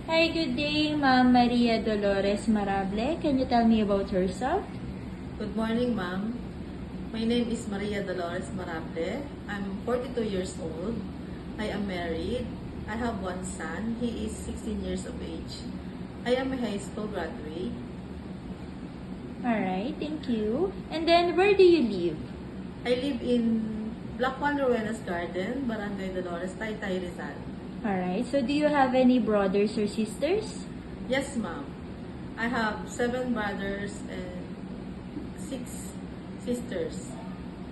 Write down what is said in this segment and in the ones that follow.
Hi, good day, Ma'am Maria Dolores Marable. Can you tell me about yourself? Good morning, ma'am. My name is Maria Dolores Marable. I'm 42 years old. I am married. I have one son. He is 16 years of age. I am a high school graduate. Alright, thank you. And then, where do you live? I live in Block 1 Rowenas Garden, Barangay Dolores, Taytay, Rizal. Alright, so do you have any brothers or sisters? Yes, ma'am. I have 7 brothers and 6 sisters.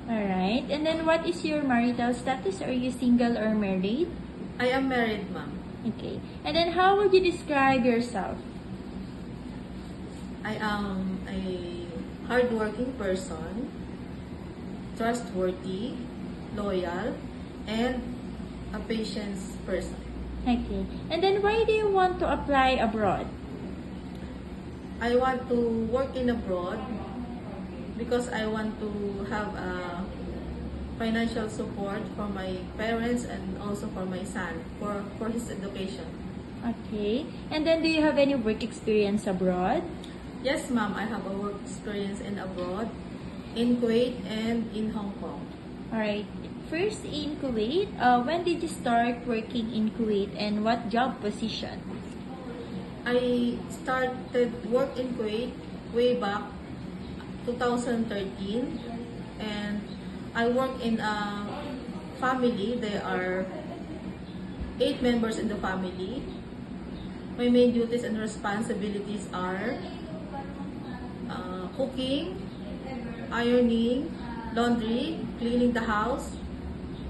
Alright, and then what is your marital status? Are you single or married? I am married, ma'am. Okay, and then how would you describe yourself? I am a hardworking person, trustworthy, loyal, and a patient person. Okay, and then why do you want to apply abroad? I want to work in abroad because I want to have a financial support for my parents and also for my son for his education. Okay, and then do you have any work experience abroad? Yes, ma'am, I have a work experience in abroad, in Kuwait and in Hong Kong. Alright, first in Kuwait, when did you start working in Kuwait and what job position? I started work in Kuwait way back 2013, and I work in a family. There are 8 members in the family. My main duties and responsibilities are cooking, ironing, laundry, cleaning the house,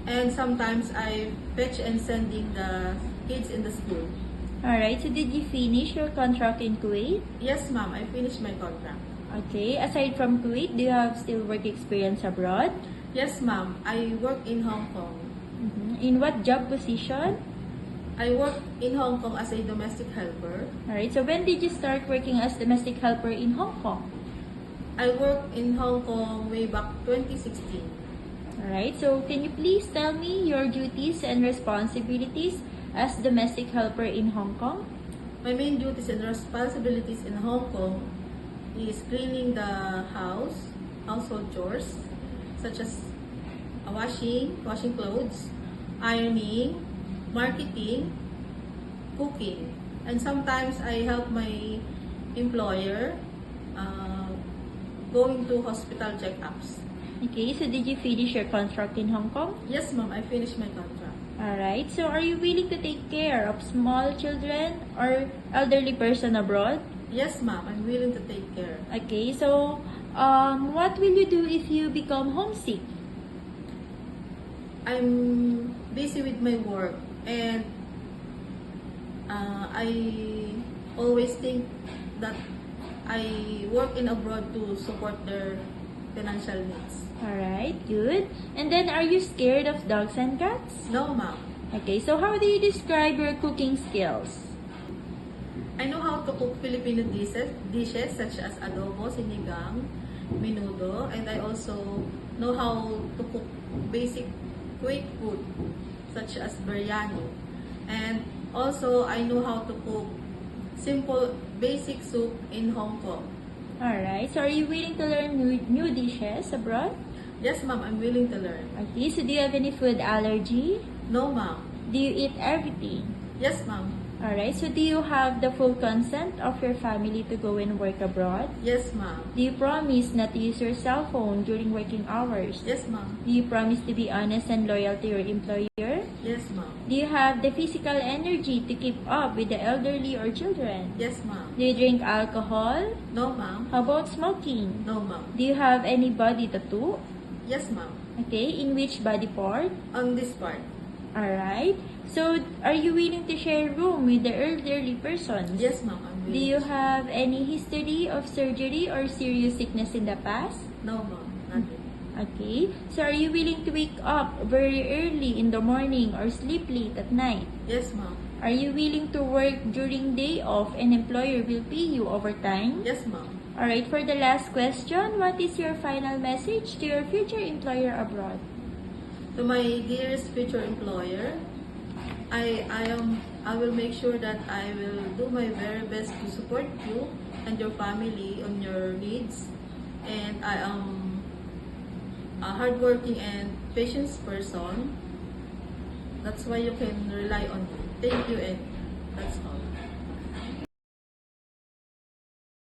and sometimes I fetch and sending the kids in the school. Alright, so did you finish your contract in Kuwait? Yes, ma'am, I finished my contract. Okay, aside from Kuwait, do you have still work experience abroad? Yes, ma'am, I work in Hong Kong. In what job position? I work in Hong Kong as a domestic helper. Alright, so when did you start working as domestic helper in Hong Kong? I work in Hong Kong way back 2016. Alright, so can you please tell me your duties and responsibilities as domestic helper in Hong Kong? My main duties and responsibilities in Hong Kong is cleaning the house, household chores, such as washing clothes, ironing, marketing, cooking, and sometimes I help my employer going to hospital checkups. Okay, so did you finish your contract in Hong Kong? Yes, ma'am, I finished my contract. Alright, so are you willing to take care of small children or elderly person abroad? Yes, ma'am, I'm willing to take care. Okay, so what will you do if you become homesick? I'm busy with my work, and I always think that I work in abroad to support their financial needs. Alright, good. And then are you scared of dogs and cats? No, ma'am. Okay, so how do you describe your cooking skills? I know how to cook Filipino dishes such as adobo, sinigang, menudo, and I also know how to cook basic Kuwait food such as biryani. And also, I know how to cook simple basic soup in Hong Kong. Alright, so are you willing to learn new dishes abroad? Yes, ma'am, I'm willing to learn. Okay, so do you have any food allergy? No, ma'am. Do you eat everything? Yes, ma'am. Alright, so do you have the full consent of your family to go and work abroad? Yes, ma'am. Do you promise not to use your cell phone during working hours? Yes, ma'am. Do you promise to be honest and loyal to your employer? Yes, ma'am. Do you have the physical energy to keep up with the elderly or children? Yes, ma'am. Do you drink alcohol? No, ma'am. How about smoking? No, ma'am. Do you have any body tattoo? Yes, ma'am. Okay, in which body part? On this part. Alright. So, are you willing to share room with the elderly persons? Yes, ma'am. I'm Do willing. you have any history of surgery or serious sickness in the past? No, ma'am. Nothing. Okay. So, are you willing to wake up very early in the morning or sleep late at night? Yes, ma'am. Are you willing to work during day off and employer will pay you overtime? Yes, ma'am. Alright, for the last question, what is your final message to your future employer abroad? To my dearest future employer, I I will make sure that I will do my very best to support you and your family on your needs. And I am a hardworking and patient person. That's why you can rely on me. Thank you, and that's all.